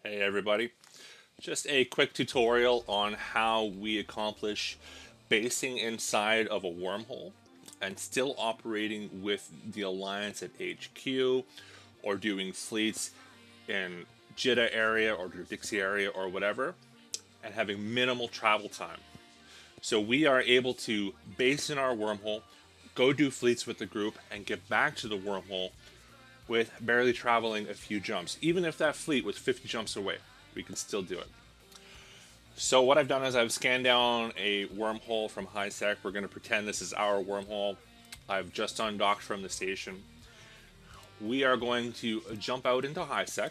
Hey everybody, just a quick tutorial on how we accomplish basing inside of a wormhole and still operating with the Alliance at HQ or doing fleets in Jeddah area or the Dixie area or whatever and having minimal travel time. So we are able to base in our wormhole, go do fleets with the group, and get back to the wormhole with barely traveling a few jumps. Even if that fleet was 50 jumps away, we can still do it. So what I've done is I've scanned down a wormhole from HiSec. We're going to pretend this is our wormhole. I've just undocked from the station. We are going to jump out into HiSec.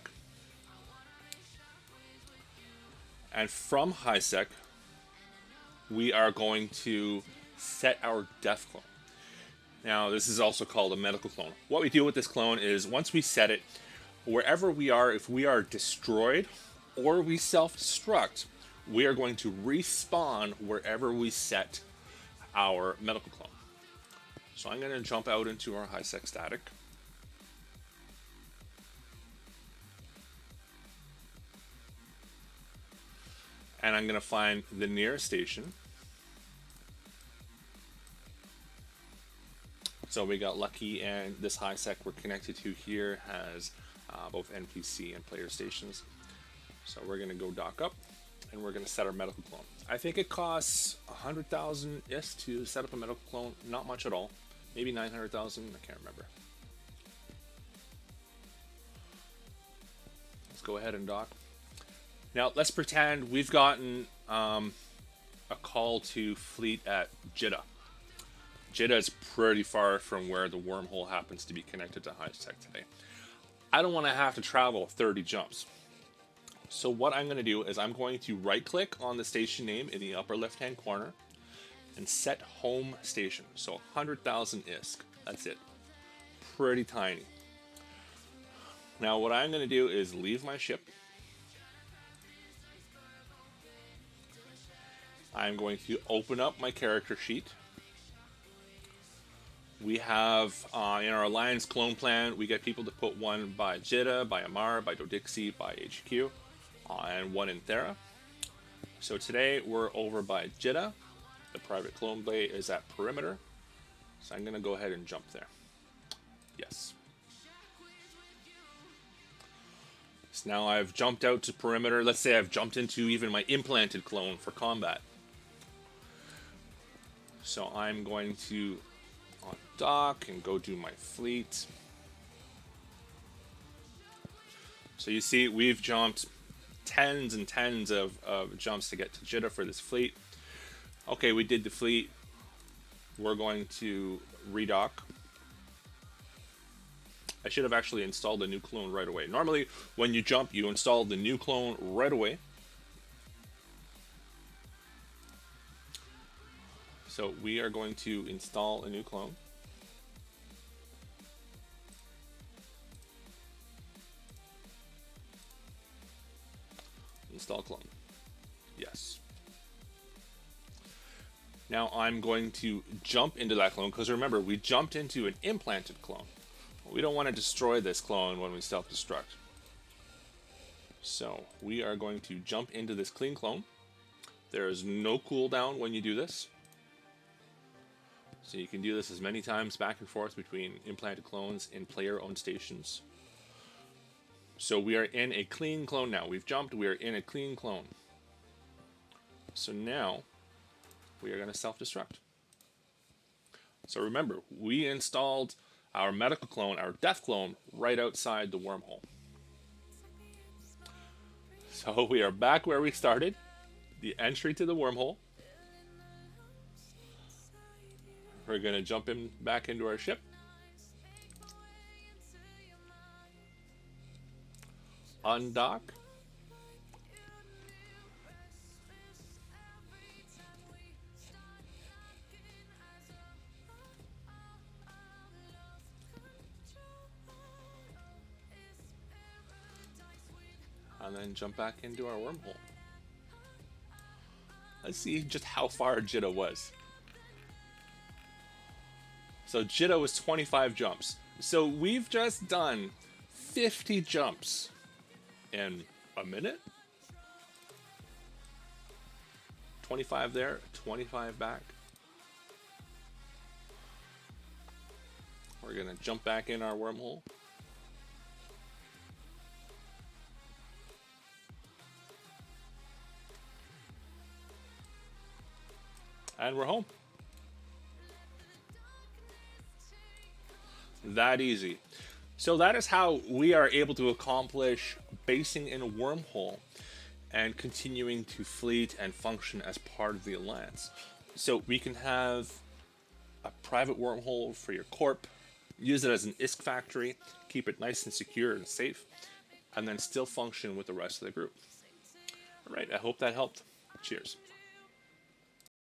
And from HiSec, we are going to set our death clone. Now, this is also called a medical clone. What we do with this clone is once we set it, wherever we are, if we are destroyed or we self-destruct, we are going to respawn wherever we set our medical clone. So I'm going to jump out into our HiSec static. And I'm going to find the nearest station. So we got lucky, and this HiSec we're connected to here has both NPC and player stations. So we're going to go dock up, and we're going to set our medical clone. I think it costs 100,000 is to set up a medical clone. Not much at all. Maybe 900,000. I can't remember. Let's go ahead and dock. Now let's pretend we've gotten a call to fleet at Jeddah. Jeddah is pretty far from where the wormhole happens to be connected to HiSec today. I don't want to have to travel 30 jumps. So what I'm going to do is I'm going to right click on the station name in the upper left hand corner and set home station. So 100,000 ISK. That's it. Pretty tiny. Now what I'm going to do is leave my ship. I'm going to open up my character sheet. We have, in our Alliance clone plan, we get people to put one by Jeddah, by Amar, by Dodixie, by HQ, and one in Thera. So today we're over by Jeddah. The private clone bay is at perimeter. So I'm going to go ahead and jump there. Yes. So now I've jumped out to perimeter. Let's say I've jumped into even my implanted clone for combat. So I'm going to dock and go do my fleet. So you see we've jumped tens and tens of jumps to get to Jeddah for this fleet. Okay, we did the fleet. We're going to redock. I should have actually installed a new clone right away. Normally when you jump you install the new clone right away. So we are going to install a new clone. Install clone. Yes. Now I'm going to jump into that clone because remember we jumped into an implanted clone. We don't want to destroy this clone when we self-destruct. So we are going to jump into this clean clone. There is no cooldown when you do this. So you can do this as many times back and forth between implanted clones in player-owned stations. So we are in a clean clone now. We've jumped, we are in a clean clone. So now we are going to self-destruct. So remember, we installed our medical clone, our death clone, right outside the wormhole. So we are back where we started, the entry to the wormhole. We're going to jump back into our ship. Undock. And then jump back into our wormhole. Let's see just how far Jeddah was. So Jeddah was 25 jumps. So we've just done 50 jumps in a minute. 25 there, 25 back. We're gonna jump back in our wormhole. And we're home. That easy. So that is how we are able to accomplish basing in a wormhole and continuing to fleet and function as part of the Alliance. So we can have a private wormhole for your corp, use it as an ISK factory, keep it nice and secure and safe, and then still function with the rest of the group. All right, I hope that helped. Cheers.